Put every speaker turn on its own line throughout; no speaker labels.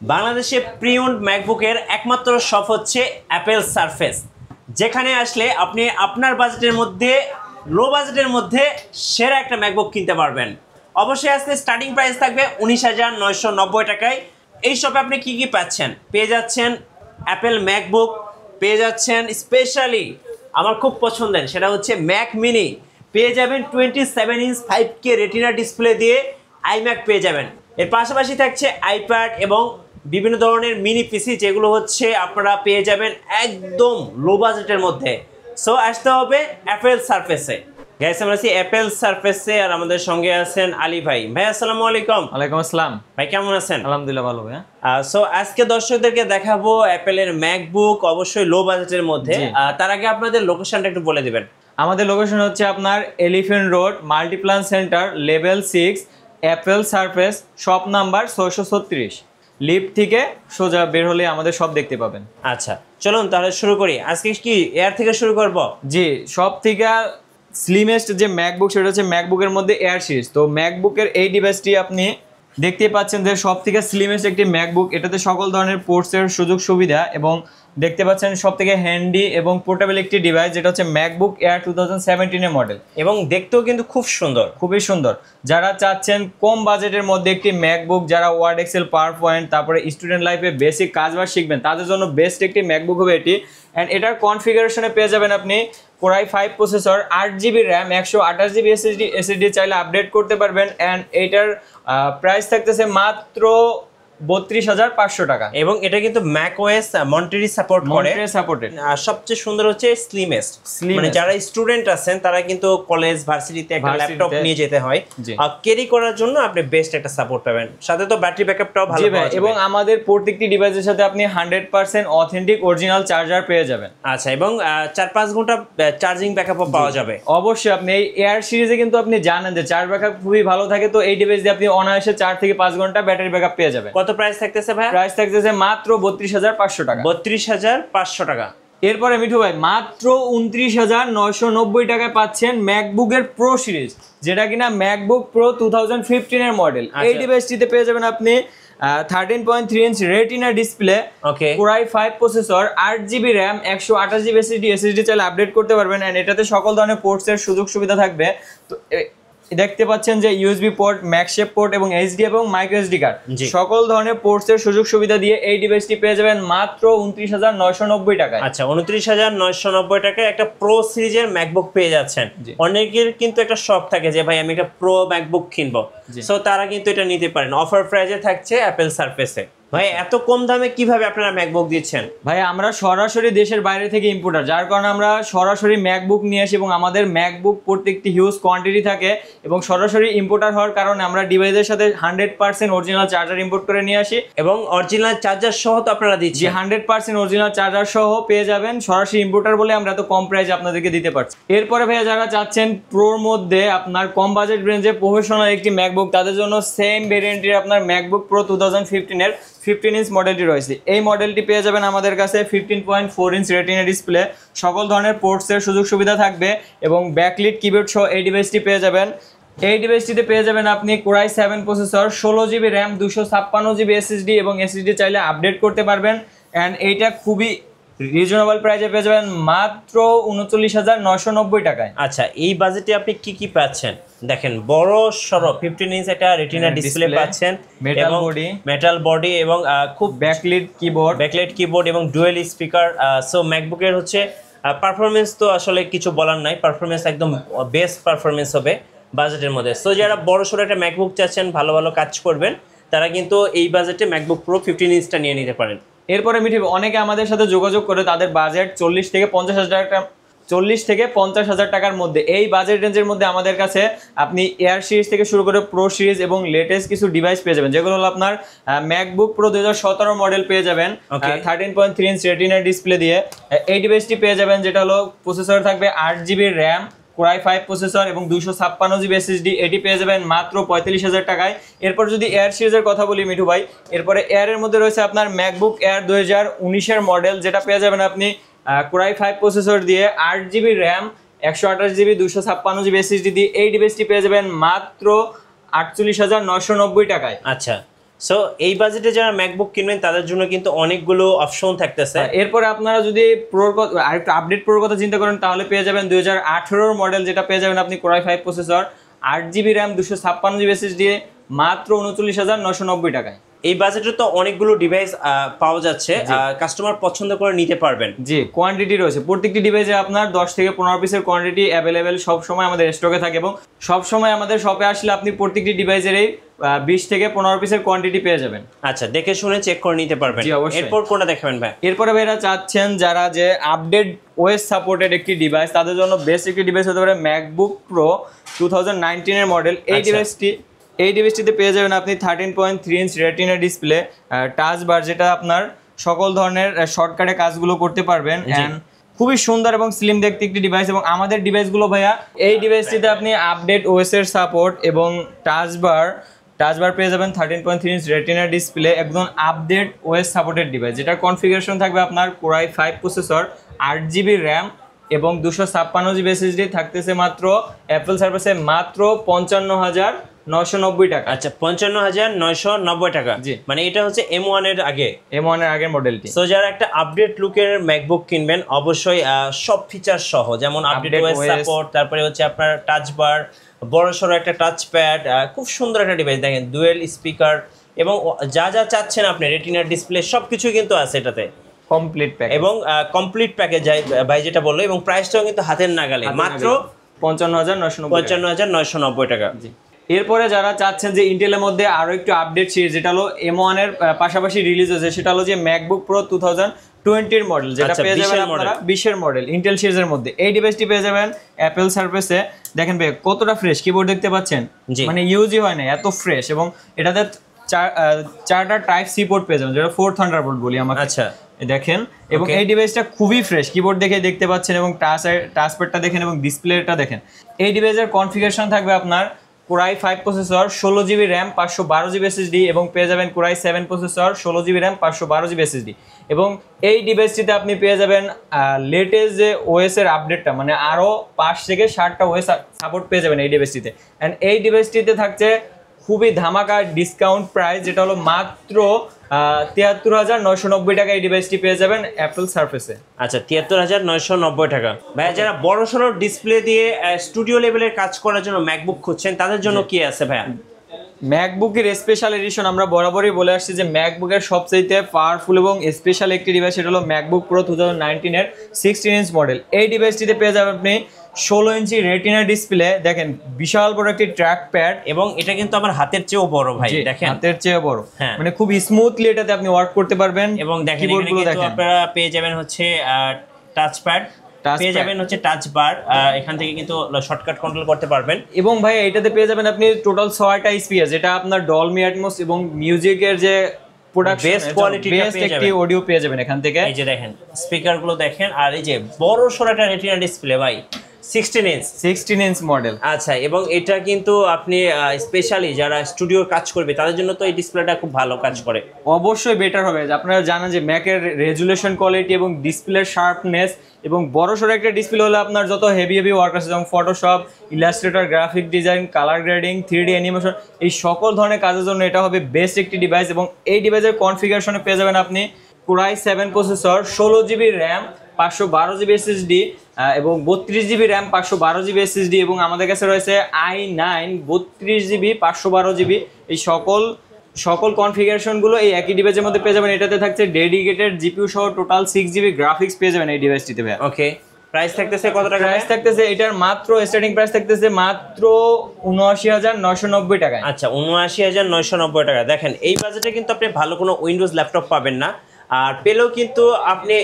বাংলাদেশে প্রি-ওন্ড ম্যাকবুকের একমাত্র শপ হচ্ছে অ্যাপেল সারফেস, যেখানে আসলে আপনি আপনার বাজেটের মধ্যে, লো বাজেটের মধ্যে সেরা একটা ম্যাকবুক কিনতে পারবেন। অবশ্যই আজকে স্টার্টিং প্রাইস থাকবে 19,990 টাকায়। এই শপে আপনি কি কি পাচ্ছেন? পেয়ে যাচ্ছেন অ্যাপেল ম্যাকবুক, পেয়ে যাচ্ছেন স্পেশালি আমার খুব পছন্দের সেটা হচ্ছে ম্যাক মিনি, পেয়ে যাবেন 27 ইঞ্চ 5K রেটিনা ডিসপ্লে দিয়ে আইম্যাক পেয়ে যাবেন। এর পাশাপাশি থাকছে আইপ্যাড এবং বিভিন্ন ধরনের মিনি পিসি, যেগুলো হচ্ছে আপনারা পেয়ে যাবেন একদম লো বাজেটের মধ্যে। সো আসতে হবে অ্যাপেল সারফেসে। গাইস, আমরা আছি অ্যাপেল সারফেসে, আর আমাদের সঙ্গে আছেন আলী ভাই। ভাই আসসালামু আলাইকুম।
ওয়ালাইকুম আসসালাম।
ভাই কেমন আছেন?
আলহামদুলিল্লাহ ভালো ভাই।
সো আজকে দর্শকদেরকে দেখাবো অ্যাপেলের ম্যাকবুক, অবশ্যই লো বাজেটের মধ্যে। তার আগে আপনাদের লোকেশনটা একটু বলে দিবেন।
আমাদের লোকেশন হচ্ছে আপনার elephant road, Multiplan centre, level 6, Apple surface, shop number 636। Lift থেকে সোজা বের হলে আমাদের সব দেখতে পাবেন।
আচ্ছা, চলুন তাহলে শুরু করি। আজকে কি এয়ার থেকে শুরু করব?
জি, সব থেকে স্লিমেস্ট যে ম্যাকবুক সেটা হচ্ছে ম্যাকবুকের মধ্যে এয়ার সিরিজ। তো ম্যাকবুকের এই ডিভাইসটি আপনি দেখতেই পাচ্ছেন যে সব থেকে স্লিমেস্ট একটি ম্যাকবুক। এটাতে সকল ধরনের পোর্টসের সুযোগ সুবিধা, এবং দেখতে পাচ্ছেন সব থেকে হ্যান্ডি এবং পোর্টেবল একটি ডিভাইস, যেটা হচ্ছে ম্যাকবুক এয়ার 2017 মডেল,
এবং দেখতেও কিন্তু খুব সুন্দর,
খুবই সুন্দর। যারা চাচ্ছেন কম বাজেটের মধ্যে একটি ম্যাকবুক, যারা ওয়ার্ড, এক্সেল, পাওয়ার পয়েন্ট, তারপরে স্টুডেন্ট লাইফে বেসিক কাজবাজ শিখবেন, তাদের জন্য বেস্ট একটি ম্যাকবুক হবে এটি। অ্যান্ড এটার কনফিগারেশনে পেয়ে যাবেন আপনি core i 5 processor, 8GB RAM, 128GB SSD চাইলে আপডেট করতে পারবেন। অ্যান্ড এটার প্রাইস থাকতেছে মাত্র 32,500 টাকা,
এবং এটা কিন্তু ম্যাকওএস মন্টেরি সাপোর্ট করে। আর সবচেয়ে সুন্দর হচ্ছে স্লিমেস্ট, মানে যারা স্টুডেন্ট আছেন তারা কিন্তু কলেজ ভার্সিটিতে একটা ল্যাপটপ নিয়ে যেতে হয়, আর ক্যারি করার জন্য আপনি বেস্ট একটা সাপোর্ট পাবেন। সাথে তো ব্যাটারি ব্যাকআপটাও ভালো পাবেন,
এবং আমাদের প্রত্যেকটি ডিভাইসের সাথে আপনি 100% অথেন্টিক অরিজিনাল চার্জার পেয়ে যাবেন।
আচ্ছা, এবং 4-5 ঘন্টা চার্জিং ব্যাকআপও পাওয়া যাবে।
অবশ্যই আপনি এই এয়ার সিরিজে কিন্তু আপনি জানেন যে চার্জ ব্যাকআপ খুবই ভালো থাকে, তো এই ডিভাইস দিয়ে আপনি অনায়াসে 4 থেকে 5 ঘন্টা ব্যাটারি ব্যাকআপ পেয়ে যাবেন।
কত প্রাইস থাকতেছে ভাই?
প্রাইস থাকতেছে মাত্র 32,500 টাকা।
32,500 টাকা।
এরপরে মিঠু ভাই মাত্র 29,990 টাকায় পাচ্ছেন ম্যাকবুকের প্রো সিরিজ, যেটা কিনা ম্যাকবুক প্রো 2015 এর মডেল। এই ডিভাইসটিতে পেয়ে যাবেন আপনি 13.3 inch retina display, core i 5 processor, 8GB RAM, 128GB SSD চাইলে আপডেট করতে পারবেন। এন্ড এটাতে সকল ধরনের পোর্টসের সুযোগ সুবিধা থাকবে। তো দেখতে পাচ্ছেন যে ইউএসবি পোর্ট, ম্যাকশেপ পোর্ট এবং এইচডি এবং মাইক্রো এসডি কার্ড, সকল ধরনের পোর্টসের সুযোগ সুবিধা দিয়ে এই ডিভাইসটি পেয়ে যাবেন মাত্র 29,990 টাকায়।
আচ্ছা, 29,990 টাকায় একটা প্রো সিরিজের ম্যাকবুক পেয়ে যাচ্ছেন। অনেকের কিন্তু একটা শখ থাকে যে ভাই আমি একটা প্রো ম্যাকবুক কিনবো, সো তারা কিন্তু এটা নিতে পারেন। অফার প্রাইসে থাকছে অ্যাপেল সারফেসে। ভাই এত কম দামে কিভাবে আপনারা ম্যাকবুক দিচ্ছেন?
ভাই আমরা সরাসরি দেশের বাইরে থেকে ইম্পোর্টার, যার কারণে আমরা সরাসরি ম্যাকবুক নিয়ে আসি, এবং আমাদের ম্যাকবুক প্রত্যেকটি হিউজ কোয়ান্টিটি থাকে, এবং সরাসরি ইম্পোর্টার হওয়ার কারণে আমরা ডিভাইসের সাথে 100% অরিজিনাল চার্জার ইম্পোর্ট করে নিয়ে আসি,
এবং অরিজিনাল চার্জার সহ তো আপনারা দিচ্ছি।
100% অরিজিনাল চার্জার সহ পেয়ে যাবেন। সরাসরি ইম্পোর্টার বলে আমরা তো কম প্রাইসে আপনাদেরকে দিতে পারছি। এরপরে ভাইয়া যারা চাচ্ছেন প্রোর মধ্যে আপনার কম বাজেট রেঞ্জে প্রফেশনাল একটি ম্যাকবুক, তাদের জন্য সেম ভেরিয়েন্টের আপনার ম্যাকবুক প্রো 2015 এর 15 ইঞ্চ মডেলটি রয়েছে। এই মডেলটি পেয়ে যাবেন আমাদের কাছে 15.4 ইঞ্চ রেটিনা ডিসপ্লে, সকল ধরনের পোর্টসের সুযোগ সুবিধা থাকবে, এবং ব্যাকলিট কিবোর্ড সহ এই ডিভাইসটি পেয়ে যাবেন। এই ডিভাইসটিতে পেয়ে যাবেন আপনি core i 7 processor, 16GB RAM, 256GB SSD এবং এসএসডি চাইলে আপডেট করতে পারবেন। অ্যান্ড এইটা খুবই রিজনেবল প্রাইসে পেয়ে যাবেন মাত্র 39,990 টাকায়।
আচ্ছা, এই বাজেটে আপনি কি কি পাচ্ছেন? দেখেন, বড় সরো 15 ইঞ্চ একটা রেটিনা ডিসপ্লে পাচ্ছেন, মেটাল বডি এবং খুব
ব্যাকলিট
কিবোর্ড এবং ডুয়েল স্পিকার। সো ম্যাকবুকের হচ্ছে পারফরমেন্স তো আসলে কিছু বলার নাই, পারফরমেন্স একদম বেস্ট পারফরমেন্স হবে বাজেটের মধ্যে। সো যারা বড় সরো একটা ম্যাকবুক চাচ্ছেন, ভালো ভালো কাজ করবেন, তারা কিন্তু এই বাজেটে ম্যাকবুক প্রো 15 ইঞ্চটা নিয়ে নিতে পারেন।
এরপরে মিঠি অনেকে আমাদের সাথে যোগাযোগ করে তাদের বাজেট 40 থেকে 50,000 টাকার মধ্যে। এই বাজেট রেঞ্জের মধ্যে আমাদের কাছে আপনি এয়ার সিরিজ থেকে শুরু করে প্রো সিরিজ এবং লেটেস্ট কিছু ডিভাইস পেয়ে যাবেন, যেগুলো হলো আপনার ম্যাকবুক প্রো 2017 মডেল পেয়ে যাবেন 13.3 ইঞ্চ রেটিনা ডিসপ্লে দিয়ে। এই ডিভাইসটি পেয়ে যাবেন, যেটা হলো প্রসেসর থাকবে 8GB র্যাম, কোরাই 5 প্রসেসর এবং 256GB এসএসডি। এটি পেয়ে যাবেন মাত্র 45,000 টাকায়। এরপর যদি এয়ার সিরিজের কথা বলি মিঠু ভাই, এরপরে এয়ারের মধ্যে রয়েছে আপনার ম্যাকবুক এয়ার 2019 মডেল, যেটা পেয়ে যাবেন আপনি কোরাই 5 প্রসেসর দিয়ে, 8GB RAM, 128GB 256GB SSD দিয়ে। এই ডিভাইসটি পেয়ে যাবেন মাত্র 48,990 টাকায়।
আচ্ছা, সো এই বাজেটে যারা ম্যাকবুক কিনবেন তাদের জন্য কিন্তু অনেকগুলো অপশন থাকতেছে।
এরপরে আপনারা যদি প্রোর আরেকটু আপডেট প্রোর কথা চিন্তা করেন তাহলে পেয়ে যাবেন 2018 মডেল, যেটা পেয়ে যাবেন আপনি core i 5 processor, 8GB RAM, 256GB SSD, মাত্র 39,990 টাকায়।
এই বাজেটে তো অনেকগুলো ডিভাইস পাওয়া যাচ্ছে, কাস্টমার পছন্দ করে নিতে পারবেন।
জি, কোয়ান্টিটি রয়েছে প্রত্যেকটি ডিভাইসে আপনার 10 থেকে 15 পিসের কোয়ান্টিটি অ্যাভেলেবেল সব সময় আমাদের স্টকে থাকে, এবং সব সময় আমাদের শপে আসলে আপনি প্রত্যেকটি ডিভাইসেরই 20 থেকে 15 পিসের কোয়ান্টিটি পেয়ে যাবেন।
আচ্ছা, দেখে শুনে চেক করে নিতে পারবেন।
জি, অবশ্যই।
এরপর কোনটা দেখাবেন ভাই?
এরপরে ভাইরা চাচ্ছেন যারা যে আপডেট ওএস সাপোর্টেড একটি ডিভাইস, তাদের জন্য বেস্ট একটি ডিভাইস হতে পারে ম্যাকবুক প্রো 2019 এর মডেল। এই ডিভাইসটিতে পেয়ে যাবেন আপনি 13.3 ইঞ্চ রেটিনা ডিসপ্লে, টাচ বার, যেটা আপনার সকল ধরনের শর্টকাটে কাজগুলো করতে পারবেন। খুবই সুন্দর এবং স্লিম দেখতে একটি ডিভাইস। এবং আমাদের ডিভাইসগুলো ভাইয়া, এই ডিভাইসটিতে আপনি আপডেট ওএস এর সাপোর্ট এবং টাচ বার পেয়ে যাবেন, 13.3 ইঞ্চ রেটিনা ডিসপ্লে, একদম আপডেট ওএস সাপোর্টেড ডিভাইস, যেটার কনফিগারেশন থাকবে আপনার কোরাই 5 প্রসেসর, 8GB র্যাম এবং 256GB SSD, থাকতেছে মাত্র অ্যাপেল সার্ভিসে মাত্র 55,990 টাকা।
আচ্ছা, 55,990 টাকা।
জি,
মানে এটা হচ্ছে M1 এর আগে,
M1 এর আগের মডেলটি।
সো যারা একটা আপডেট লুকের ম্যাকবুক কিনবেন অবশ্যই সব ফিচার সহ, যেমন আপডেট ওএস সাপোর্ট, তারপরে হচ্ছে আপনার টাচ বার, বড়সড় একটা টাচ প্যাড, খুব সুন্দর একটা ডিভাইস, দেখেন ডুয়েল স্পিকার, এবং যা যা চাচ্ছেন আপনি রেটিনার ডিসপ্লে সবকিছু কিন্তু আছে এটাতে,
কমপ্লিট প্যাকেজ
এবং কমপ্লিট প্যাকেজ ভাই যেটা বললো, এবং প্রাইসটাও কিন্তু হাতের নাগালে, মাত্র
55,990
টাকা।
জি। এরপরে যারা চাচ্ছেন যে ইন্টেলের মধ্যে আরো একটু আপডেট সিরিজ, যেটা হলো M1 এর পাশাপাশি রিলিজ হয়েছে, সেটা হলো যে ম্যাকবুক প্রো 2020 এর মডেল, যেটা পেয়ে যাবেন আপনারা 20 এর মডেল ইন্টেল সিরিজের মধ্যে। এই ডিভাইসটি পেয়ে যাবেন অ্যাপেল সার্ভিসে। দেখেন ভাই কতটা ফ্রেশ কিবোর্ড দেখতে পাচ্ছেন, মানে ইউজই হয় না, এত ফ্রেশ। এবং এটাতে চারটা টাইপ সি পোর্ট পেয়ে যাবেন, যেটা 4 থান্ডারবোল্ট বলি আমরা।
আচ্ছা,
দেখেন, এবং এই ডিভাইসটা খুবই ফ্রেশ, কিবোর্ড দেখে দেখতে পাচ্ছেন, এবং টাচপ্যাডটা দেখেন এবং ডিসপ্লেটা দেখেন। এই ডিভাইসের কনফিগারেশন থাকবে আপনার core i 5 processor, 16GB RAM, 512GB SSD, এবং পেয়ে যাবেন core i 7 processor, 16GB RAM, 512GB SSD। এবং এই ডিভাইসটিতে আপনি পেয়ে যাবেন লেটেস্ট যে ওএস এর আপডেটটা, মানে আরো 5 থেকে 60টা ওএস সাপোর্ট পেয়ে যাবেন এই ডিভাইসটিতে। এন্ড এই ডিভাইসটিতে থাকছে খুবই ধামাকা ডিসকাউন্ট প্রাইস, যেটা হলো মাত্র 73,990 টাকা। এই ডিভাইসটি পেয়ে যাবেন অ্যাপেল সারফেসে।
আচ্ছা, 73,990 টাকা। ভাইয়া যারা বড় সড়ো ডিসপ্লে দিয়ে স্টুডিও লেভেলের কাজ করার জন্য ম্যাকবুক খুঁজছেন, তাদের জন্য কি আছে ভাইয়া?
ম্যাকবুকের স্পেশাল এডিশন, আমরা বরাবরই বলে আসছি যে ম্যাকবুকের সবচেয়ে পাওয়ারফুল এবং স্পেশাল একটি ডিভাইস, সেটা হলো ম্যাকবুক প্রো 2019 এর 16 ইঞ্চ মডেল। এই ডিভাইসটিতে পেয়ে যাবেন আপনি 16 ইঞ্চি রেটিনা ডিসপ্লে, দেখেন বিশাল বড় একটি ট্র্যাক প্যাড,
এবং এটা কিন্তু আমার হাতের চেয়েও বড় ভাই, দেখেন
হাতের চেয়ে বড়,
হ্যাঁ,
মানে খুব স্মুথলি এটাতে আপনি ওয়ার্ক করতে পারবেন।
এবং দেখেন কিবোর্ডগুলো দেখেন, আপনারা পেয়ে যাবেন হচ্ছে টাচ প্যাড, পেয়ে যাবেন হচ্ছে টাচ বার, এখান থেকে কিন্তু শর্টকাট কন্ট্রোল করতে পারবেন।
এবং ভাই এটাতে পেয়ে যাবেন আপনি টোটাল 6টা স্পিকার, যেটা আপনার ডলবি অ্যাটমস এবং মিউজিকের যে
বেস্ট কোয়ালিটি
একটি অডিও পেয়ে যাবেন এখান থেকে।
এই যে দেখেন স্পিকারগুলো দেখেন, আর এই যে বড় সড় একটা রেটিনা ডিসপ্লে ভাই, 16 ইঞ্চ
মডেল।
আচ্ছা, এবং এটা কিন্তু আপনি স্পেশালি যারা স্টুডিওর কাজ করবে তাদের জন্য তো এই ডিসপ্লেটা খুব ভালো কাজ করে,
অবশ্যই বেটার হবে। আপনারা জানেন যে ম্যাকের রেজুলেশন কোয়ালিটি এবং ডিসপ্লের শার্পনেস, এবং বড়সড় একটা ডিসপ্লে হলে আপনার যত হেভি ওয়ার্ক আছে, যেমন Photoshop, Illustrator, graphic design, colour grading, 3D animation, এই সকল ধরনের কাজের জন্য এটা হবে বেস্ট একটি ডিভাইস। এবং এই ডিভাইসের কনফিগারেশনে পেয়ে যাবেন আপনি core i 7 processor, 16GB RAM, 512GB SSD, এবং 32GB র্যাম, 512GB SSD, এবং আমাদের কাছে রয়েছে i9 32GB 512GB। এই সকল কনফিগারেশনগুলো এই একই ডিভাইসের মধ্যে পেয়ে যাবেন। এটাতে থাকছে ডেডিকেটেড জিপিইউ সহ টোটাল 6GB গ্রাফিক্স পেয়ে যাবেন এই ডিভাইসটিতে ভাই।
ওকে, প্রাইস থাকতেছে কত টাকা?
প্রাইস থাকতেছে এটার মাত্র স্টার্টিং প্রাইস থাকতেছে মাত্র 79,990 টাকা।
আচ্ছা, 79,990 টাকা। দেখেন এই বাজেটে কিন্তু আপনি ভালো কোনো উইন্ডোজ ল্যাপটপ পাবেন না, আর পেলেও কিন্তু আপনি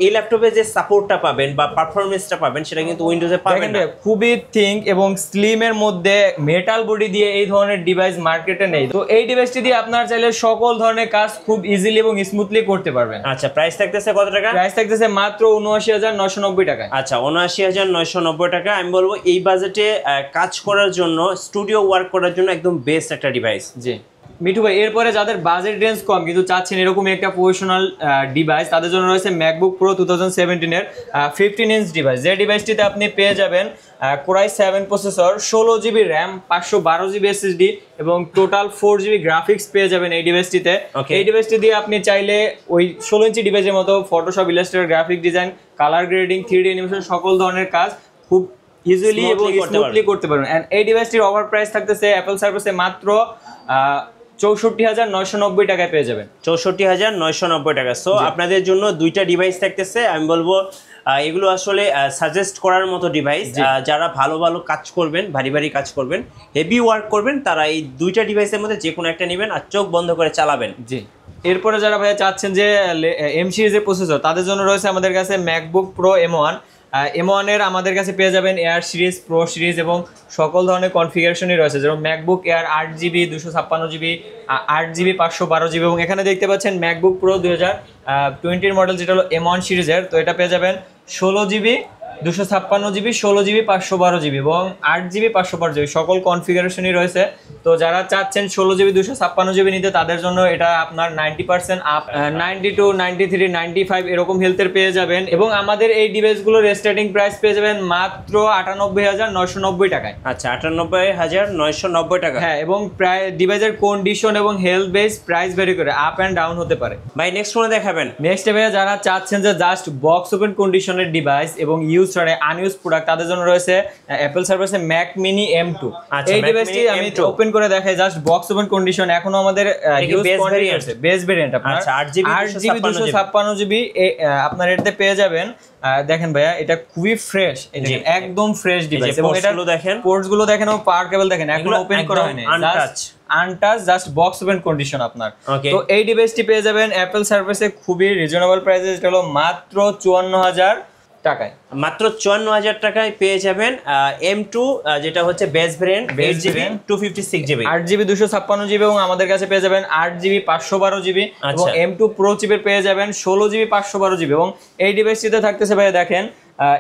এই ল্যাপটপে যে সাপোর্টটা পাবেন বা পারফরমেন্সটা পাবেন সেটা কিন্তু উইন্ডোজে পাবেন না।
খুবই থিঙ্ক এবং স্লিম এর মধ্যে মেটাল বডি দিয়ে এই ধরনের ডিভাইস মার্কেটে নেই। তো এই ডিভাইসটি দিয়ে আপনারা চাইলে সকল ধরনের কাজ খুব ইজিলি এবং স্মুথলি করতে পারবেন।
আচ্ছা, প্রাইস থাকতেছে কত টাকা?
প্রাইস থাকতেছে মাত্র 79,990 টাকা।
আচ্ছা, 79,990 টাকা। আমি বলবো এই বাজেটে কাজ করার জন্য, স্টুডিও ওয়ার্ক করার জন্য একদম বেস্ট একটা ডিভাইস।
জি, মিঠু ভাই এরপরে যাদের বাজেট রেঞ্জ কম কিন্তু চাচ্ছেন এরকমই একটা প্রফেশনাল ডিভাইস, তাদের জন্য রয়েছে ম্যাকবুক প্রো 2017 এর 15 ইঞ্চ ডিভাইস। যে ডিভাইসটিতে আপনি পেয়ে যাবেন core i 7 processor, 16 GB RAM, 512 GB SSD এবং টোটাল 4 GB গ্রাফিক্স পেয়ে যাবেন এই ডিভাইসটিতে। এই ডিভাইসটি দিয়ে আপনি চাইলে ওই 16 ইঞ্চি ডিভাইসের মতো Photoshop, Illustrator, graphic design, colour grading, 3D animation সকল ধরনের কাজ খুব ইজিলি এবং স্মুথলি করতে পারবেন। এন্ড এই ডিভাইসটির ওভার প্রাইস থাকতেছে অ্যাপল সার্ভিসে মাত্র 64,990 টাকায় পেয়ে যাবেন।
64,990 টাকা। সো আপনাদের জন্য দুইটা ডিভাইস থাকতেছে। আমি বলবো এগুলো আসলে সাজেস্ট করার মতো ডিভাইস। যারা ভালো ভালো কাজ করবেন, ভারী ভারী কাজ করবেন, হেভি ওয়ার্ক করবেন, তারা এই দুইটা ডিভাইসের মধ্যে যে কোনো একটা নেবেন আর চোখ বন্ধ করে চালাবেন।
জি। এরপরে যারা ভাইয়া চাচ্ছেন যে এম সিরিজের প্রসেসর, তাদের জন্য রয়েছে আমাদের কাছে ম্যাকবুক প্রো M1। M1 এর আমাদের কাছে পেয়ে যাবেন এয়ার সিরিজ, প্রো সিরিজ এবং সকল ধরনের কনফিগারেশনই রয়েছে, যেমন MacBook air 8GB 256GB, 8GB 512GB এবং এখানে দেখতে পাচ্ছেন ম্যাকবুক প্রো 2020 মডেল যেটা হলো M1 সিরিজের। তো এটা পেয়ে যাবেন 16GB 256GB, 16GB 512GB এবং 8GB 512GB সকল কনফিগারেশনই রয়েছে। তো যারা চাচ্ছেন 16GB 256GB নিতে, তাদের জন্য এটা আপনার 90% আপ, 92, 93, 95 এরকম হেলথের পেয়ে যাবেন। এবং আমাদের এই ডিভাইসগুলোর স্টার্টিং প্রাইস পেয়ে যাবেন মাত্র 98,990 টাকায়।
আচ্ছা, 98,990 টাকা।
হ্যাঁ, এবং প্রায় ডিভাইসের কন্ডিশন এবং হেলথ বেস প্রাইস ভ্যারি করে, আপ অ্যান্ড ডাউন হতে পারে।
ভাই নেক্সট ফোনে দেখাবেন।
নেক্সট ভাইয়া যারা চাচ্ছেন যে জাস্ট বক্স ওপেন কন্ডিশনের ডিভাইস এবং ইউজ আনইউজ প্রোডাক্ট, তাদের জন্য রয়েছে অ্যাপল সার্ভিসে ম্যাক মিনি M2। এই ডিভাইসটি আমি ওপেন করে দেখাই, জাস্ট বক্স ওপেন কন্ডিশন। এখনো আমাদের হিউজ কোয়ান্টিটি আছে, বেস ভেরিয়েন্ট আপনার।
আচ্ছা, 8GB
256GB আপনার এটাতে পেয়ে যাবেন। দেখেন ভাইয়া এটা খুবই ফ্রেশ, এটা একদম ফ্রেশ ডিভাইস এবং এটা দেখেন পোর্টস গুলো দেখেন এবং পাওয়ার কেবল দেখেন এখনো ওপেন করা হয়নি, untouch, just box open condition আপনার। তো এই ডিভাইসটি পেয়ে যাবেন অ্যাপল সার্ভিসে খুবই রিজনেবল প্রাইসে, যেটা হলো মাত্র 54,000 টাকায়।
মাত্র 54,000 টাকায় পেয়ে যাবেন M2, যেটা হচ্ছে base variant, 8GB 256GB,
8GB 256GB এবং আমাদের কাছে পেয়ে যাবেন 8GB 512GB এবং M2 প্রো চিপের পেয়ে যাবেন 16GB 512GB এবং এই ডিভাইসটিতে থাকতেছে ভাই দেখেন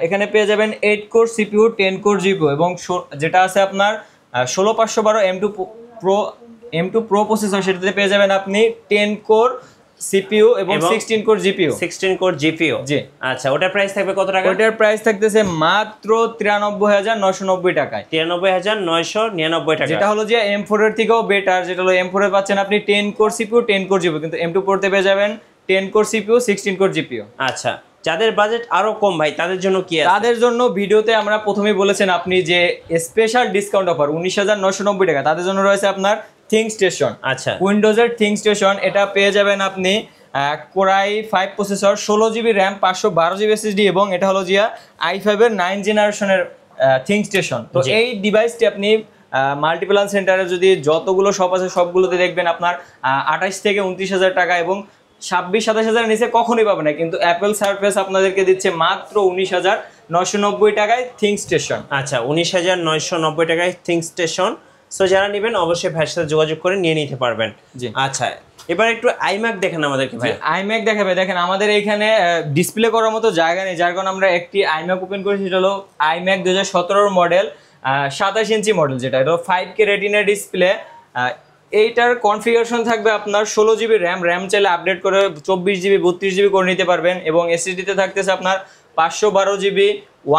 এখানে পেয়ে যাবেন 8 কোর CPU, 10 কোর GPU এবং যেটা আছে আপনার 16512 M2 প্রো প্রসেসর, সেটাতে পেয়ে যাবেন আপনি 10 কোর CPU এবং 16 কোর GPU।
16 core GPU।
জি।
আচ্ছা, ওটার প্রাইস থাকবে কত টাকা?
ওটার প্রাইস থাকতেছে মাত্র 93,990 টাকায়।
93,999 টাকা,
যেটা হলো যে M4 এর থেকেও বেটার। যেটা হলো M4 এ পাচ্ছেন আপনি 10 কোর CPU, 10 কোর GPU, কিন্তু M2 পড়তে পেয়ে যাবেন 10 কোর CPU, 16 কোর GPU।
আচ্ছা, যাদের বাজেট আরো কম ভাই, তাদের জন্য কি আছে?
তাদের জন্য ভিডিওতে আমরা প্রথমেই বলেছেন আপনি যে স্পেশাল ডিসকাউন্ট অফার 19,990 টাকা, তাদের জন্য রয়েছে আপনার থিঙ্ক স্টেশন।
আচ্ছা,
উইন্ডোজের থিঙ্ক স্টেশন, এটা পেয়ে যাবেন আপনি core i 5 processor, 16GB RAM, 512GB SSD এবং এটা হলো জিয়া i5 এর 9 জেনারেশনের থিঙ্ক স্টেশন। তো এই ডিভাইসটি আপনি মাল্টিপ্লান সেন্টারে যদি যতগুলো শপ আছে সবগুলোতে দেখবেন আপনার 28 থেকে 29,000 টাকা এবং 26-27,000 নিচে কখনোই পাবে না, কিন্তু অ্যাপল সারফেস আপনাদেরকে দিচ্ছে মাত্র 19,990 টাকায় থিঙ্ক স্টেশন।
আচ্ছা, 19,990 টাকায় থিঙ্ক স্টেশন। সো যারা নেবেন অবশ্যই ভাইয়ের সাথে যোগাযোগ করে নিয়ে নিতে পারবেন।
জি।
আচ্ছা, এবার একটু iMac দেখেন আমাদেরকে ভাই।
iMac দেখাবে, দেখেন আমাদের এখানে ডিসপ্লে করার মতো জায়গা নেই, যার কারণে আমরা একটি iMac ওপেন করেছি, সেটা হলো iMac 2017 মডেল, 27 ইঞ্চি মডেল, যেটা এটা 5K রেটিনা ডিসপ্লে। এইটার কনফিগারেশন থাকবে আপনার 16GB র্যাম চাইলে আপডেট করে 24GB 32GB করে নিতে পারবেন এবং এসএসডিতে থাকতেছে আপনার 512GB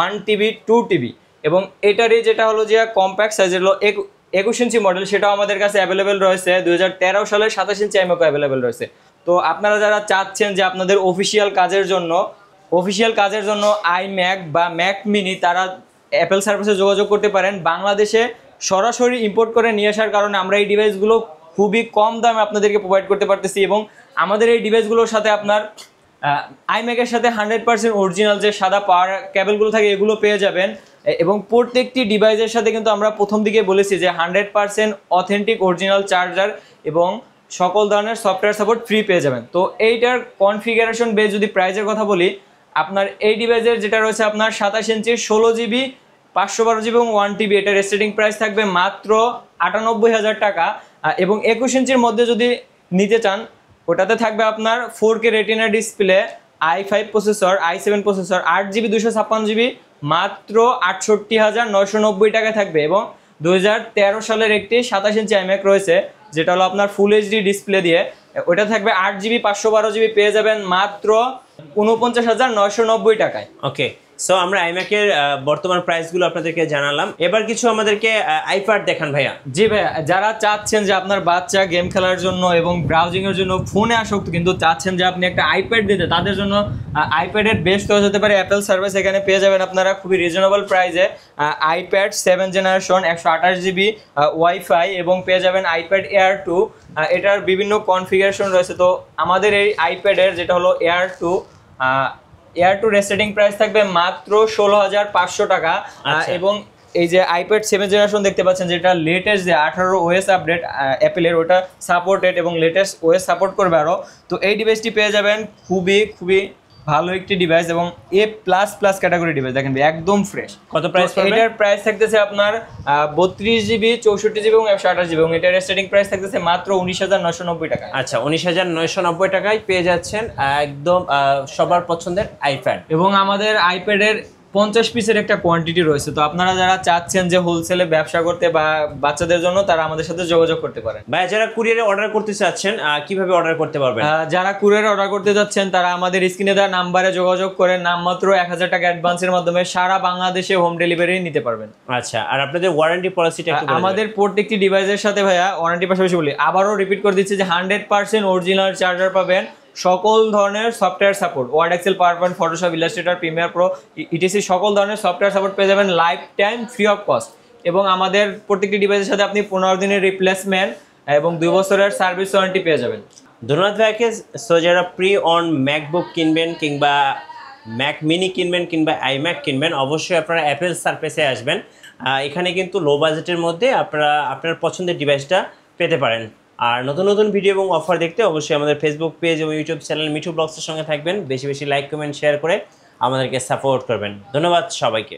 1TB 2TB এবং এটারই যেটা হলো যে কম্প্যাক্ট সাইজ হলো 21 ইঞ্চি মডেল, সেটাও আমাদের কাছে অ্যাভেলেবেল রয়েছে। 2013 সালে 27 ইঞ্চি iMac অ্যাভেলেবেল রয়েছে। তো আপনারা যারা চাচ্ছেন যে আপনাদের অফিসিয়াল কাজের জন্য iMac বা ম্যাক মিনি, তারা অ্যাপল সার্ভিসে যোগাযোগ করতে পারেন। বাংলাদেশে সরাসরি ইম্পোর্ট করে নিয়ে আসার কারণে আমরা এই ডিভাইসগুলো খুবই কম দামে আপনাদেরকে প্রোভাইড করতে পারতেছি এবং আমাদের এই ডিভাইসগুলোর সাথে আপনার iMac-এর সাথে 100% অরিজিনাল যে সাদা পাওয়ার কেবলগুলো থাকে এগুলো পেয়ে যাবেন এবং প্রত্যেকটি ডিভাইসের সাথে কিন্তু আমরা প্রথম দিকে বলেছি যে 100% অথেন্টিক অরিজিনাল চার্জার এবং সকল ধরনের সফটওয়্যার সাপোর্ট ফ্রি পেয়ে যাবেন। তো এইটার কনফিগারেশন বেস যদি প্রাইসের কথা বলি, আপনার এই ডিভাইসের যেটা রয়েছে আপনার 27 ইঞ্চির 16GB 512GB এবং 1TB, এটার স্টার্টিং প্রাইস থাকবে মাত্র 98,000 টাকা এবং 21 ইঞ্চির মধ্যে যদি নিতে চান ওটাতে থাকবে আপনার 4K retina display, i5 processor, i7 processor, 8GB 256GB মাত্র 68,990 টাকা থাকবে এবং 2013 সালের একটি 27 ইঞ্চি iMac রয়েছে, যেটা হলো আপনার ফুল এইচডি ডিসপ্লে দিয়ে, ওটা থাকবে 8GB 512GB, পেয়ে যাবেন মাত্র 49,990 টাকায়।
ওকে, সো আমরা আইম্যাকের বর্তমান প্রাইসগুলো আপনাদেরকে জানালাম। এবার কিছু আমাদেরকে আইপ্যাড দেখান ভাইয়া।
জি ভাইয়া, যারা চাচ্ছেন যে আপনার বাচ্চা গেম খেলার জন্য এবং ব্রাউজিং এর জন্য ফোনে আসক্ত, কিন্তু চাচ্ছেন যে আপনি একটা আইপ্যাড দিতে, তাদের জন্য আইপ্যাডের বেস্ট চয়েস হতে পারে অ্যাপেল সার্ভিস। এখানে পেয়ে যাবেন আপনারা খুবই রিজনেবল প্রাইসে আইপ্যাড 7 জেনারেশন 128GB ওয়াইফাই, এবং পেয়ে যাবেন আইপ্যাড এয়ার 2। এটার বিভিন্ন কনফিগারেশন রয়েছে। তো আমাদের এই আইপ্যাডের যেটা হলো এয়ার 2 রেস্টেটিং প্রাইস থাকবে মাত্র 16,500 টাকা। এবং এই যে আইপ্যাড 7 জেনারেশন দেখতে পাচ্ছেন, যেটা লেটেস্ট যে 18 ওএস আপডেট অ্যাপেলের, ওটা সাপোর্টেড এবং লেটেস্ট ওএস সাপোর্ট করবে আরও। তো এই ডিভাইসটি পেয়ে যাবেন খুবই ভালো একটি ডিভাইস এবং A++ ক্যাটাগরি ডিভাইস। দেখেন একদম ফ্রেশ।
কত প্রাইস পড়বে?
এটার প্রাইস থাকতেছে আপনার 32GB 64GB এবং 128GB, এবং এটার রেস্টেটিং প্রাইস থাকতেছে মাত্র 19,990 টাকা।
আচ্ছা, 19,990 টাকায় পেয়ে যাচ্ছেন একদম সবার পছন্দের আইপ্যাড।
এবং আমাদের আইপ্যাডের 50 পিসের একটা কোয়ান্টিটি রয়েছে। তো আপনারা যারা চাচ্ছেন যে হোলসেলে ব্যবসা করতে বা বাচ্চাদের জন্য, তারা আমাদের সাথে যোগাযোগ করতে পারেন।
ভাই, যারা কুরিয়ারে অর্ডার করতে চাচ্ছেন কিভাবে অর্ডার করতে পারবেন?
যারা কুরিয়ারে অর্ডার করতে যাচ্ছেন, তারা আমাদের স্ক্রিনে দেওয়া নাম্বারে যোগাযোগ করে নামমাত্র 1,000 টাকা অ্যাডভান্সের মাধ্যমে সারা বাংলাদেশে হোম ডেলিভারি নিতে পারবেন।
আচ্ছা, আর আপনাদের ওয়ারেন্টি পলিসিটা একটু বলে দিবেন।
আমাদের প্রত্যেকটি ডিভাইসের সাথে ভাইয়া ওয়ারেন্টির পাশাপাশি বলি, আবারও রিপিট করে দিচ্ছি যে 100% অরিজিনাল চার্জার পাবেন, সকল ধরনের software support, Word, Excel, PowerPoint, Photoshop, Illustrator, Premiere Pro, ETC সকল ধরনের সফটওয়্যার সাপোর্ট পেয়ে যাবেন lifetime free of cost. এবং আমাদের প্রত্যেকটি ডিভাইসের সাথে আপনি 15 দিনের রিপ্লেসমেন্ট এবং 2 বছরের সার্ভিস ওয়ারেন্টি পেয়ে যাবেন।
ধন্যবাদ ভাইকে। সো যারা প্রি অন ম্যাকবুক কিনবেন কিংবা ম্যাক মিনি কিনবেন কিংবা আইম্যাক কিনবেন, অবশ্যই আপনারা অ্যাপেল সারফেসে আসবেন। এখানে কিন্তু লো বাজেটের মধ্যে আপনারা আপনার পছন্দের ডিভাইসটা পেতে পারেন। আর নতুন নতুন ভিডিও এবং অফার দেখতে অবশ্যই আমাদের ফেসবুক পেজ এবং ইউটিউব চ্যানেল মিঠু ব্লগসের সঙ্গে থাকবেন। বেশি বেশি লাইক, কমেন্ট, শেয়ার করে আমাদেরকে সাপোর্ট করবেন। ধন্যবাদ সবাইকে।